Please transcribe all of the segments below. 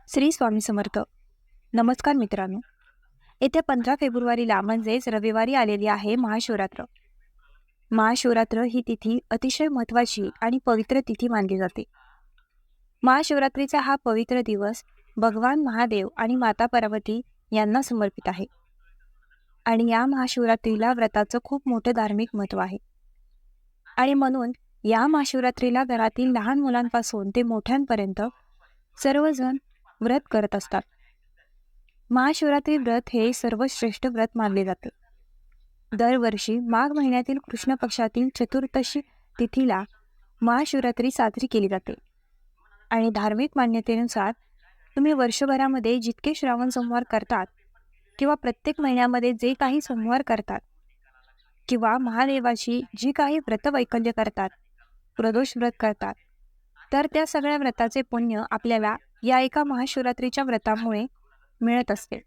श्री स्वामी समर्थ. नमस्कार मित्रांनो. येत्या 15 फेब्रुवारीला म्हणजेच रविवारी आलेली आहे महाशिवरात्र. महाशिवरात्र ही तिथी अतिशय महत्त्वाची आणि पवित्र तिथी मानली जाते. महाशिवरात्रीचा हा पवित्र दिवस भगवान महादेव आणि माता पार्वती यांना समर्पित आहे. आणि या महाशिवरात्रीला व्रताचं खूप मोठं धार्मिक महत्त्व आहे. आणि म्हणून या महाशिवरात्रीला घरातील लहान मुलांपासून ते मोठ्यांपर्यंत सर्वजण व्रत करत असतात. महाशिवरात्री व्रत हे सर्वश्रेष्ठ व्रत मानले जाते. दरवर्षी माघ महिन्यातील कृष्ण पक्षातील चतुर्दशी तिथीला महाशिवरात्री साजरी केली जाते. आणि धार्मिक मान्यतेनुसार तुम्ही वर्षभरामध्ये जितके श्रावण सोमवार करतात किंवा प्रत्येक महिन्यामध्ये जे काही सोमवार करतात किंवा महादेवाची जी काही व्रतवैकल्य करतात, प्रदोष व्रत करतात, तर त्या सगळ्या व्रताचे पुण्य आपल्याला या एका महाशिवरात्रीच्या व्रतामुळे मिळत असते.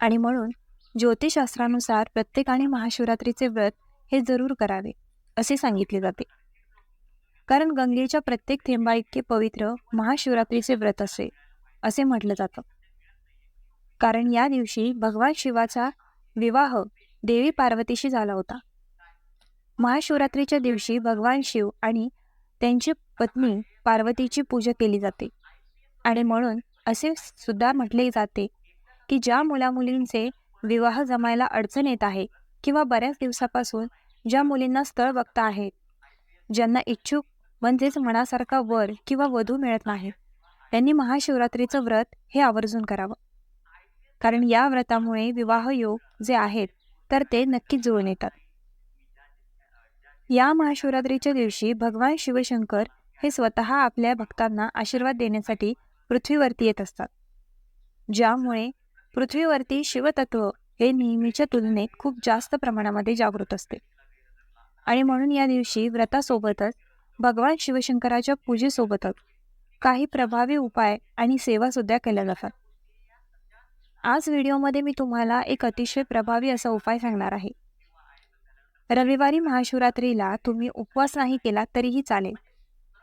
आणि म्हणून ज्योतिषशास्त्रानुसार प्रत्येकाने महाशिवरात्रीचे व्रत हे जरूर करावे असे सांगितले जाते. कारण गंगेच्या प्रत्येक थेंबा इतके पवित्र महाशिवरात्रीचे व्रत असे म्हटलं जातं. कारण या दिवशी भगवान शिवाचा विवाह देवी पार्वतीशी झाला होता. महाशिवरात्रीच्या दिवशी भगवान शिव आणि त्यांची पत्नी पार्वतीची पूजा केली जाते. आणि म्हणून असे सुद्धा म्हटले जाते की ज्या मुलामुलींचे विवाह जमायला अडचण येत आहे किंवा बऱ्याच दिवसापासून ज्या मुलींना स्थळ बघता आहेत, ज्यांना इच्छुक म्हणजेच मनासारखा वर किंवा वधू मिळत नाही, त्यांनी महाशिवरात्रीचं व्रत हे आवर्जून करावं. कारण या व्रतामुळे विवाह योग जे आहेत तर ते नक्कीच जुळून येतात. या महाशिवरात्रीच्या दिवशी भगवान शिवशंकर हे स्वतः आपल्या भक्तांना आशीर्वाद देण्यासाठी पृथ्वीवरती येत असतात. ज्यामुळे पृथ्वीवरती शिवतत्व हे नेहमीच्या तुलनेत खूप जास्त प्रमाणामध्ये जागृत असते. आणि म्हणून या दिवशी व्रतासोबतच भगवान शिवशंकराच्या पूजेसोबतच काही प्रभावी उपाय आणि सेवा सुद्धा केल्या जातात. आज व्हिडिओमध्ये मी तुम्हाला एक अतिशय प्रभावी असा उपाय सांगणार आहे. रविवारी महाशिवरात्रीला तुम्ही उपवास नाही केला तरीही चालेल,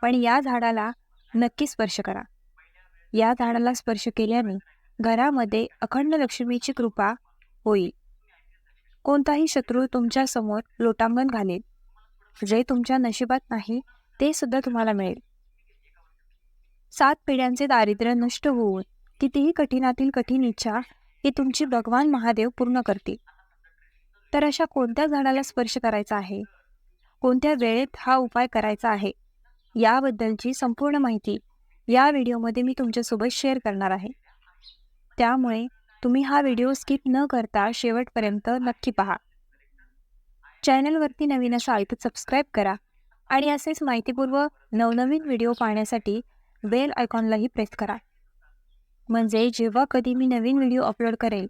पण या झाडाला नक्की स्पर्श करा. या झाडाला स्पर्श केल्याने घरामध्ये अखंड लक्ष्मीची कृपा होईल. कोणताही शत्रू तुमच्या समोर लोटांगण घालेल. जे तुमच्या नशिबात नाही ते सुद्धा तुम्हाला मिळेल. 7 पिढ्यांचे दारिद्र्य नष्ट होऊन कितीही कठीणातील कठीण इच्छा ही तुमची भगवान महादेव पूर्ण करतील. तर अशा कोणत्या झाडाला स्पर्श करायचा आहे, कोणत्या वेळेत हा उपाय करायचा आहे, याबद्दलची संपूर्ण माहिती या व्हिडिओमध्ये मी तुमच्यासोबत शेअर करणार आहे. त्यामुळे तुम्ही हा व्हिडिओ स्किप न करता शेवटपर्यंत नक्की पहा. चॅनलवरती नवीन असाल तर सबस्क्राईब करा आणि असेच माहितीपूर्व नवनवीन व्हिडिओ पाहण्यासाठी बेल आयकॉनलाही प्रेस करा. म्हणजे जेव्हा कधी मी नवीन व्हिडिओ अपलोड करेल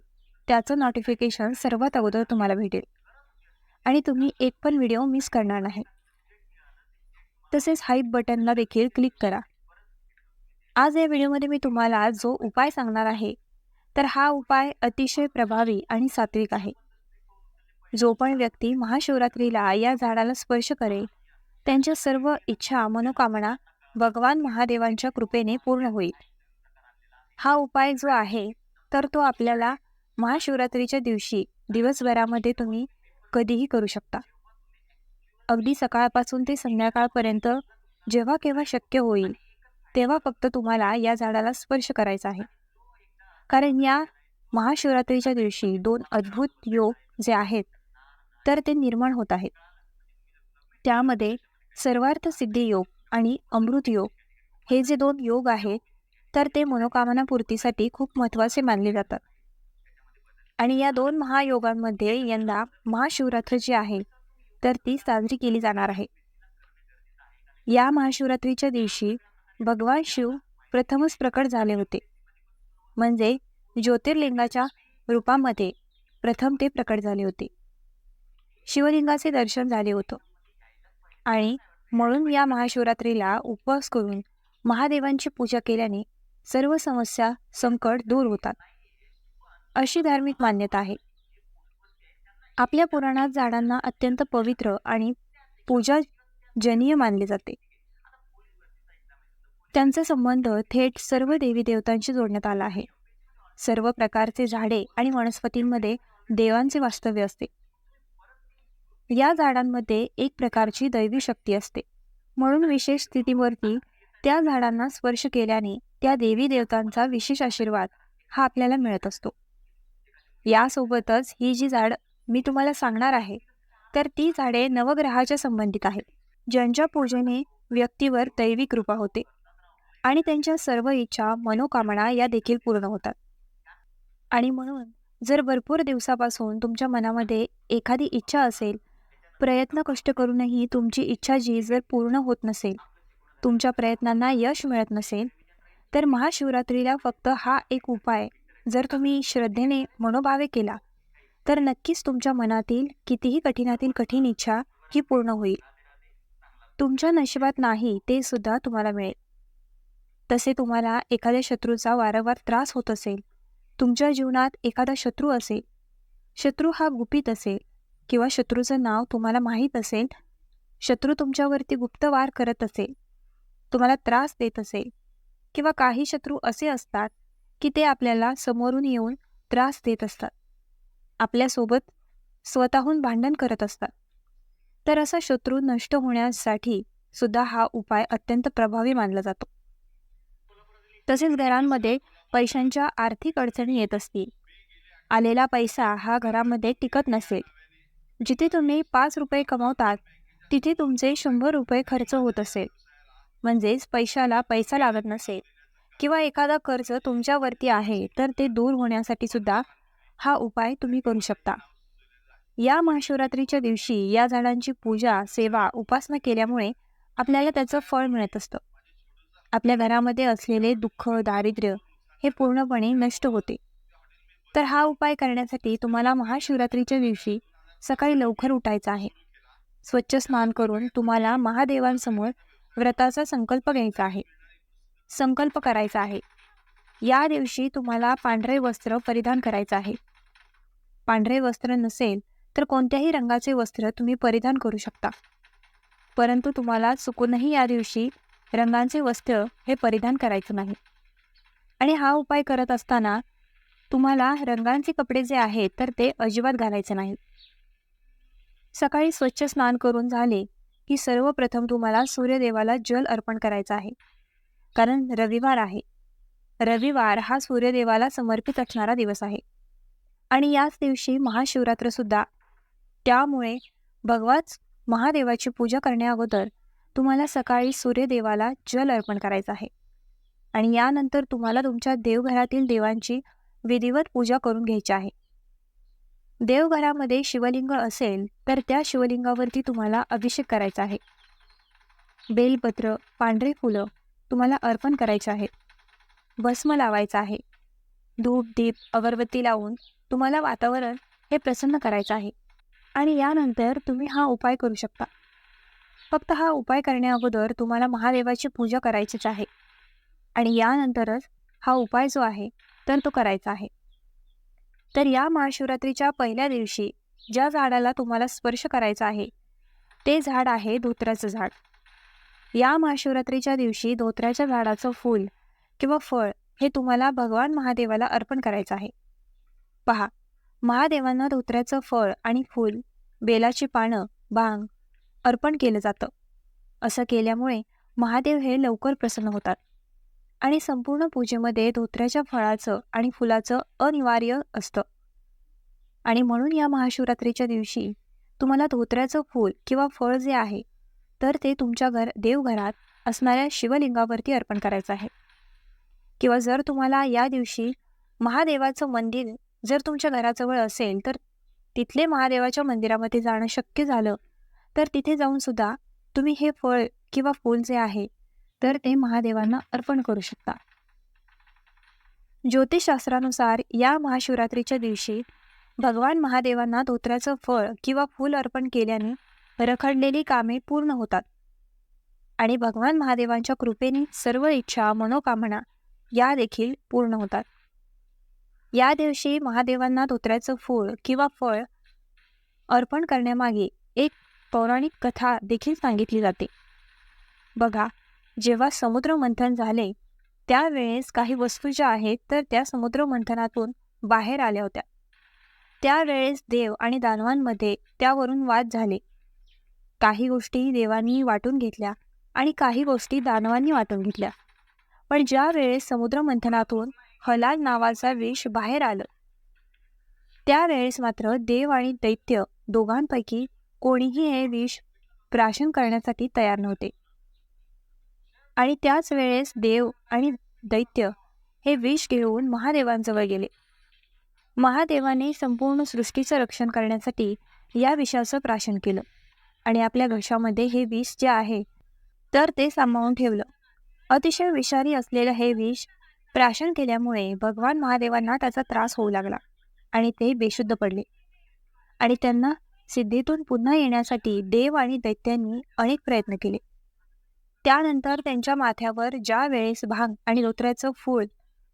त्याचं नोटिफिकेशन सर्वात अगोदर तुम्हाला भेटेल आणि तुम्ही एक पण व्हिडिओ मिस करणार नाही. तसेच हाईप बटनला देखील क्लिक करा. आज या व्हिडिओमध्ये मी तुम्हाला जो उपाय सांगणार आहे तर हा उपाय अतिशय प्रभावी आणि सात्विक आहे. जो पण व्यक्ती महाशिवरात्रीला या झाडाला स्पर्श करेल त्यांच्या सर्व इच्छा मनोकामना भगवान महादेवांच्या कृपेने पूर्ण होईल. हा उपाय जो आहे तर तो आपल्याला महाशिवरात्रीच्या दिवशी दिवसभरामध्ये तुम्ही कधीही करू शकता. अगदी सकाळपासून ते संध्याकाळपर्यंत जेव्हा केव्हा शक्य होईल तेव्हा फक्त तुम्हाला या झाडाला स्पर्श करायचा आहे. कारण या महाशिवरात्रीच्या दिवशी 2 अद्भुत योग जे आहेत तर ते निर्माण होत आहेत. त्यामध्ये सर्वार्थ सिद्धी योग आणि अमृत योग हे जे 2 योग आहेत तर ते मनोकामना पूर्तीसाठी खूप महत्त्वाचे मानले जातात. आणि या 2 महायोगांमध्ये यंदा महाशिवरात्र जी आहे तर ती साजरी केली जाणार आहे. या महाशिवरात्रीच्या दिवशी भगवान शिव प्रथमच प्रकट झाले होते. म्हणजे ज्योतिर्लिंगाच्या रूपामध्ये प्रथम ते प्रकट झाले होते. शिवलिंगाचे दर्शन झाले होतं. आणि म्हणून या महाशिवरात्रीला उपवास करून महादेवांची पूजा केल्याने सर्व समस्या संकट दूर होतात अशी धार्मिक मान्यता आहे. आपल्या पुराणात झाडांना अत्यंत पवित्र आणि पूजाजनीय मानले जाते. त्यांचा संबंध थेट सर्व देवी देवतांशी जोडण्यात आला आहे. सर्व प्रकारचे झाडे आणि वनस्पतींमध्ये देवांचे वास्तव्य असते. या झाडांमध्ये एक प्रकारची दैवी शक्ती असते, म्हणून विशेष स्थितीवरती त्या झाडांना स्पर्श केल्याने त्या देवी देवतांचा विशेष आशीर्वाद हा आपल्याला मिळत असतो. यासोबतच ही जी झाड मी तुम्हाला सांगणार आहे, तर ती झाडे नवग्रहाच्या संबंधित आहेत, ज्यांच्या पूजेने व्यक्तीवर दैवी कृपा होते आणि त्यांच्या सर्व इच्छा मनोकामना या देखील पूर्ण होतात. आणि म्हणून जर भरपूर दिवसापासून तुमच्या मनामध्ये एखादी इच्छा असेल, प्रयत्न कष्ट करूनही तुमची इच्छा जी जर पूर्ण होत नसेल, तुमच्या प्रयत्नांना यश मिळत नसेल, तर महाशिवरात्रीला फक्त हा एक उपाय जर तुम्ही श्रद्धेने मनोभावे केला, तर नक्कीच तुमच्या मनातील कितीही कठीणातील कठीण इच्छा ही पूर्ण होईल. तुमच्या नशिबात नाही ते सुद्धा तुम्हाला मिळेल. तसे तुम्हाला एखाद्या शत्रूचा वारंवार त्रास होत असेल, तुमच्या जीवनात एखादा शत्रू असेल, शत्रू हा गुपित असेल किंवा शत्रूचं नाव तुम्हाला माहीत असेल, शत्रू तुमच्यावरती गुप्त वार करत असेल, तुम्हाला त्रास देत असेल, किंवा काही शत्रू असे असतात की ते आपल्याला समोरून येऊन त्रास देत असतात, आपल्यासोबत स्वतःहून भांडण करत असतात, तर असा शत्रू नष्ट होण्यासाठी सुद्धा हा उपाय अत्यंत प्रभावी मानला जातो. तसेच घरांमध्ये पैशांच्या आर्थिक अडचणी येत असतील, आलेला पैसा हा घरामध्ये टिकत नसेल, जिथे तुम्ही 5 रुपये कमावतात तिथे तुमचे 100 रुपये खर्च होत असेल, म्हणजेच पैशाला पैसा लागत नसेल, किंवा एखादा कर्ज तुमच्यावरती आहे तर ते दूर होण्यासाठी सुद्धा हा उपाय तुम्ही करू शकता. या महाशिवरात्रीच्या दिवशी या झाडांची पूजा, सेवा, उपासना केल्यामुळे आपल्याला त्याचं फळ मिळत असतं. आपल्या घरामध्ये असलेले दुःख, दारिद्र्य हे पूर्णपणे नष्ट होते. तर हा उपाय करण्यासाठी तुम्हाला महाशिवरात्रीच्या दिवशी सकाळी लवकर उठायचं आहे. स्वच्छ स्नान करून तुम्हाला महादेवांसमोर व्रताचा संकल्प घ्यायचा आहे, संकल्प करायचा आहे. या दिवशी तुम्हाला पांढरे वस्त्र परिधान करायचं आहे. पांढरे वस्त्र नसेल तर कोणत्याही रंगाचे वस्त्र तुम्ही परिधान करू शकता, परंतु तुम्हाला चुकूनही या दिवशी रंगांचे वस्त्र हे परिधान करायचं नाही. आणि हा उपाय करत असताना तुम्हाला रंगांचे कपडे जे आहेत तर ते अजिबात घालायचे नाही. सकाळी स्वच्छ स्नान करून झाले की सर्वप्रथम तुम्हाला सूर्यदेवाला जल अर्पण करायचं आहे, कारण रविवार आहे. रविवार हा सूर्यदेवाला समर्पित असणारा दिवस आहे आणि याच दिवशी महाशिवरात्र सुद्धा. त्यामुळे भगवान महादेवाची पूजा करण्याअगोदर तुम्हाला सकाळी सूर्यदेवाला जल अर्पण करायचं आहे आणि यानंतर तुम्हाला तुमच्या देवघरातील देवांची विधिवत पूजा करून घ्यायची आहे. देवघरामध्ये शिवलिंग असेल तर त्या शिवलिंगावरती तुम्हाला अभिषेक करायचा आहे. बेलपत्र, पांढरे फुलं तुम्हाला अर्पण करायचे आहेत. भस्म लावायचं आहे. धूप, दीप, अगरबत्ती लावून तुम्हाला वातावरण हे प्रसन्न करायचं आहे आणि यानंतर तुम्ही हा उपाय करू शकता. फक्त हा उपाय करण्याअगोदर तुम्हाला महादेवाची पूजा करायचीच आहे आणि यानंतरच हा उपाय जो आहे तर तो करायचा आहे. तर या महाशिवरात्रीच्या पहिल्या दिवशी ज्या झाडाला तुम्हाला स्पर्श करायचा आहे ते झाड आहे धोत्र्याचं झाड. या महाशिवरात्रीच्या दिवशी धोत्र्याच्या झाडाचं फूल किंवा फळ हे तुम्हाला भगवान महादेवाला अर्पण करायचं आहे. पहा, महादेवांना धोत्र्याचं फळ आणि फूल, बेलाची पानं, भांग अर्पण केलं जातं. असं केल्यामुळे महादेव हे लवकर प्रसन्न होतात आणि संपूर्ण पूजेमध्ये धोत्र्याच्या फळाचं आणि फुलाचं अनिवार्य असतं. आणि म्हणून या महाशिवरात्रीच्या दिवशी तुम्हाला धोत्र्याचं फूल किंवा फळ जे आहे तर ते तुमच्या देवघरात असणाऱ्या शिवलिंगावरती अर्पण करायचं आहे. किंवा जर तुम्हाला या दिवशी महादेवाचं मंदिर जर तुमच्या घराजवळ असेल तर तिथले महादेवाच्या मंदिरामध्ये जाणं शक्य झालं तर तिथे जाऊन सुद्धा तुम्ही हे फळ किंवा फूल जे आहे तर ते महादेवांना अर्पण करू शकता. ज्योतिषशास्त्रानुसार या महाशिवरात्रीच्या दिवशी भगवान महादेवांना धोत्र्याचं फळ किंवा फूल अर्पण केल्याने रखडलेली कामे पूर्ण होतात आणि भगवान महादेवांच्या कृपेने सर्व इच्छा, मनोकामना या देखील पूर्ण होतात. या दिवशी महादेवांना धोत्र्याचं फूल किंवा फळ अर्पण करण्यामागे एक पौराणिक कथा देखील सांगितली जाते. बघा, जेव्हा समुद्र मंथन झाले त्यावेळेस काही वस्तू ज्या आहेत तर त्या समुद्र मंथनातून बाहेर आल्या होत्या. त्यावेळेस देव आणि दानवांमध्ये त्यावरून वाद झाले. काही गोष्टी देवांनी वाटून घेतल्या आणि काही गोष्टी दानवांनी वाटून घेतल्या. पण ज्या वेळेस समुद्र मंथनातून हलाल नावाचा विष बाहेर आलं त्यावेळेस मात्र देव आणि दैत्य दोघांपैकी कोणीही हे विष प्राशन करण्यासाठी तयार नव्हते. आणि त्याच वेळेस देव आणि दैत्य हे विष घेऊन महादेवांजवळ गेले. महादेवाने संपूर्ण सृष्टीचं रक्षण करण्यासाठी या विषाचं प्राशन केलं आणि आपल्या घशामध्ये हे विष जे आहे तर ते सांभाळून ठेवलं. अतिशय विषारी असलेलं हे विष प्राशन केल्यामुळे भगवान महादेवांना त्याचा त्रास होऊ लागला आणि ते बेशुद्ध पडले. आणि त्यांना सिद्धीतून पुन्हा येण्यासाठी देव आणि दैत्यांनी अनेक प्रयत्न केले. त्यानंतर त्यांच्या माथ्यावर ज्या वेळेस भांग आणि धोत्र्याचं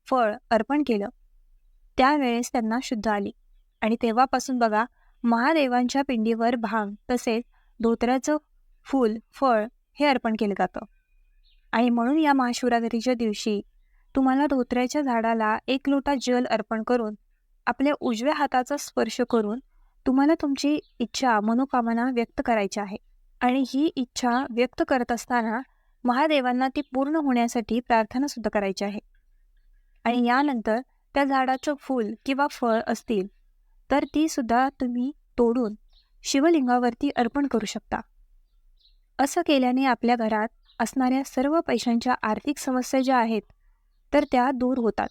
फळ अर्पण केलं त्यावेळेस त्यांना शुद्ध आली. आणि तेव्हापासून बघा महादेवांच्या पिंडीवर भांग तसेच धोत्र्याचं फळ हे अर्पण केलं जातं. आणि म्हणून या महाशिवरात्रीच्या दिवशी तुम्हाला धोत्र्याच्या झाडाला 1 लोटा जल अर्पण करून आपल्या उजव्या हाताचा स्पर्श करून तुम्हाला तुमची इच्छा मनोकामना व्यक्त करायची आहे. आणि ही इच्छा व्यक्त करत असताना महादेवांना ती पूर्ण होण्यासाठी प्रार्थना सुद्धा करायची आहे. आणि यानंतर त्या झाडाचं फूल किंवा फळ असतील तर ती सुद्धा तुम्ही तोडून शिवलिंगावरती अर्पण करू शकता. असं केल्याने आपल्या घरात असणाऱ्या सर्व पैशांच्या आर्थिक समस्या ज्या आहेत तर त्या दूर होतात.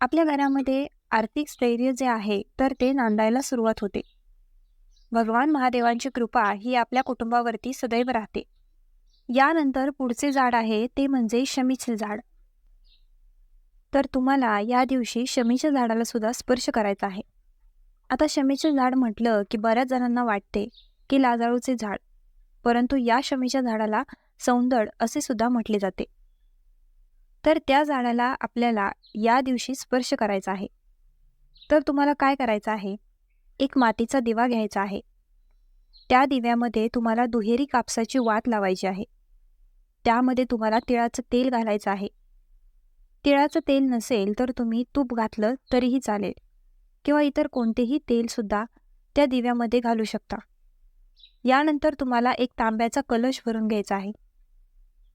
आपल्या घरामध्ये आर्थिक स्थैर्य जे आहे तर ते नांदायला सुरुवात होते. भगवान महादेवांची कृपा ही आपल्या कुटुंबावरती सदैव राहते. यानंतर पुढचे झाड आहे ते म्हणजे शमीचे झाड. तर तुम्हाला या दिवशी शमीच्या झाडाला सुद्धा स्पर्श करायचा आहे. आता शमीचे झाड म्हटलं की बऱ्याच जणांना वाटते की लाजाळूचे झाड, परंतु या शमीच्या झाडाला सौंदड असे सुद्धा म्हटले जाते. तर त्या झाडाला आपल्याला या दिवशी स्पर्श करायचा आहे. तर तुम्हाला काय करायचं आहे, एक मातीचा दिवा घ्यायचा आहे. त्या दिव्यामध्ये तुम्हाला दुहेरी कापसाची वात लावायची आहे. त्यामध्ये तुम्हाला तिळाचं तेल घालायचं आहे. तिळाचं तेल नसेल तर तुम्ही तूप घातलं तरीही चालेल किंवा इतर कोणतेही तेलसुद्धा त्या दिव्यामध्ये घालू शकता. यानंतर तुम्हाला एक तांब्याचा कलश भरून घ्यायचा आहे.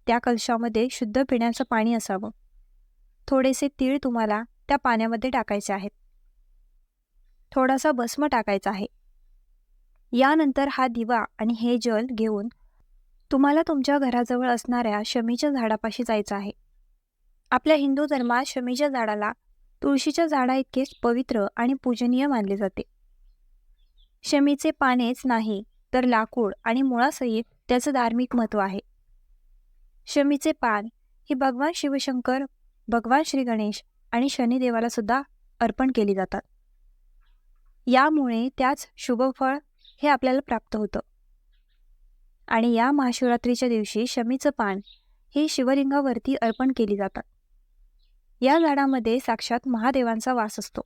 त्या कलशामध्ये शुद्ध पिण्याचं पाणी असावं. थोडेसे तीळ तुम्हाला त्या पाण्यामध्ये टाकायचे आहेत. थोडासा भस्म टाकायचा आहे. यानंतर हा दिवा आणि हे जल घेऊन तुम्हाला तुमच्या घराजवळ असणाऱ्या शमीच्या झाडापाशी जायचं आहे. आपल्या हिंदू धर्मात शमीच्या झाडाला तुळशीच्या झाडाइतकेच पवित्र आणि पूजनीय मानले जाते. शमीचे पानेच नाही तर लाकूड आणि मुळासहित त्याचं धार्मिक महत्त्व आहे. शमीचे पान ही भगवान शिवशंकर, भगवान श्री गणेश आणि शनिदेवाला सुद्धा अर्पण केली जातात. यामुळे त्याच शुभफळ हे आपल्याला प्राप्त होतं. आणि या महाशिवरात्रीच्या दिवशी शमीचं पान ही शिवलिंगावरती अर्पण केली जातात. या झाडामध्ये साक्षात महादेवांचा वास असतो.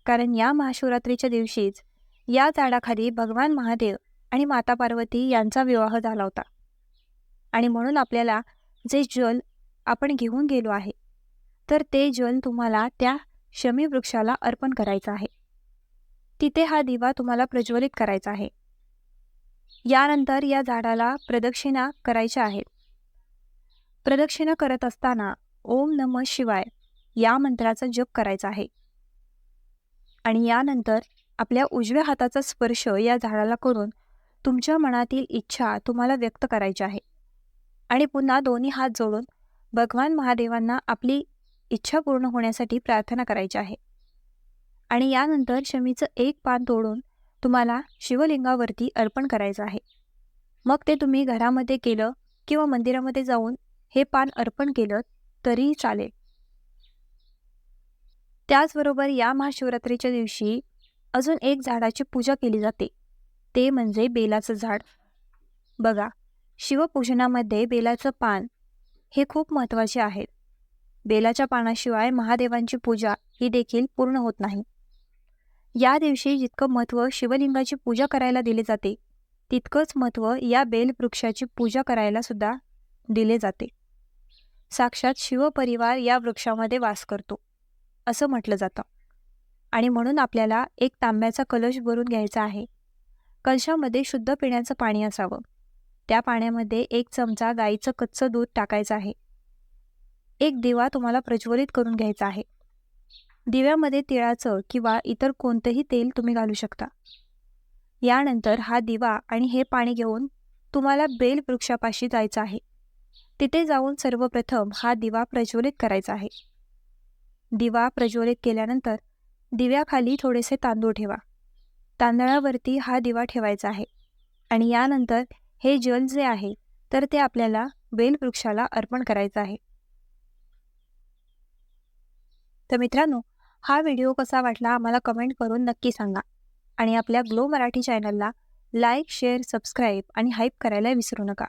कारण या महाशिवरात्रीच्या दिवशीच या झाडाखाली भगवान महादेव आणि माता पार्वती यांचा विवाह झाला होता. आणि म्हणून आपल्याला जे जल आपण घेऊन गेलो आहे तर ते जल तुम्हाला त्या शमी वृक्षाला अर्पण करायचं आहे. तिथे हा दिवा तुम्हाला प्रज्वलित करायचा आहे. यानंतर या झाडाला प्रदक्षिणा करायच्या आहेत. प्रदक्षिणा करत असताना ओम नमः शिवाय या मंत्राचा जप करायचा आहे. आणि यानंतर आपल्या उजव्या हाताचा स्पर्श या झाडाला करून तुमच्या मनातील इच्छा तुम्हाला व्यक्त करायची आहे. आणि पुन्हा दोन्ही हात जोडून भगवान महादेवांना आपली इच्छा पूर्ण होण्यासाठी प्रार्थना करायची आहे. आणि यानंतर शमीचं एक पान तोडून तुम्हाला शिवलिंगावरती अर्पण करायचं आहे. मग ते तुम्ही घरामध्ये केलं किंवा मंदिरामध्ये जाऊन हे पान अर्पण केलं तरीही चालेल. त्याचबरोबर या महाशिवरात्रीच्या दिवशी अजून एक झाडाची पूजा केली जाते, ते म्हणजे बेलाचं झाड. बघा, शिवपूजनामध्ये बेलाचं पान हे खूप महत्त्वाचे आहे. बेलाच्या पानाशिवाय महादेवांची पूजा ही देखील पूर्ण होत नाही. या दिवशी जितकं महत्त्व शिवलिंगाची पूजा करायला दिले जाते तितकंच महत्त्व या बेलवृक्षाची पूजा करायला सुद्धा दिले जाते. साक्षात शिवपरिवार या वृक्षामध्ये वास करतो असं म्हटलं जातं. आणि म्हणून आपल्याला एक तांब्याचा कलश भरून घ्यायचा आहे. कलशामध्ये शुद्ध पिण्याचं पाणी असावं. त्या पाण्यामध्ये 1 चमचा गाईचं कच्चं दूध टाकायचं आहे. एक दिवा तुम्हाला प्रज्वलित करून घ्यायचा आहे. दिव्यामध्ये तिळाचं किंवा इतर कोणतंही तेल तुम्ही घालू शकता. यानंतर हा दिवा आणि हे पाणी घेऊन तुम्हाला बेल वृक्षापाशी जायचं आहे. तिथे जाऊन सर्वप्रथम हा दिवा प्रज्वलित करायचा आहे. दिवा प्रज्वलित केल्यानंतर दिव्याखाली थोडेसे तांदूळ ठेवा. तांदळावरती हा दिवा ठेवायचा आहे आणि यानंतर हे जल जे आहे तर ते आपल्याला बेलवृक्षाला अर्पण करायचं आहे. तर मित्रांनो, हा व्हिडिओ कसा वाटला आम्हाला कमेंट करून नक्की सांगा आणि आपल्या ग्लो मराठी चॅनलला लाईक, शेअर, सबस्क्राईब आणि हाईप करायला विसरू नका.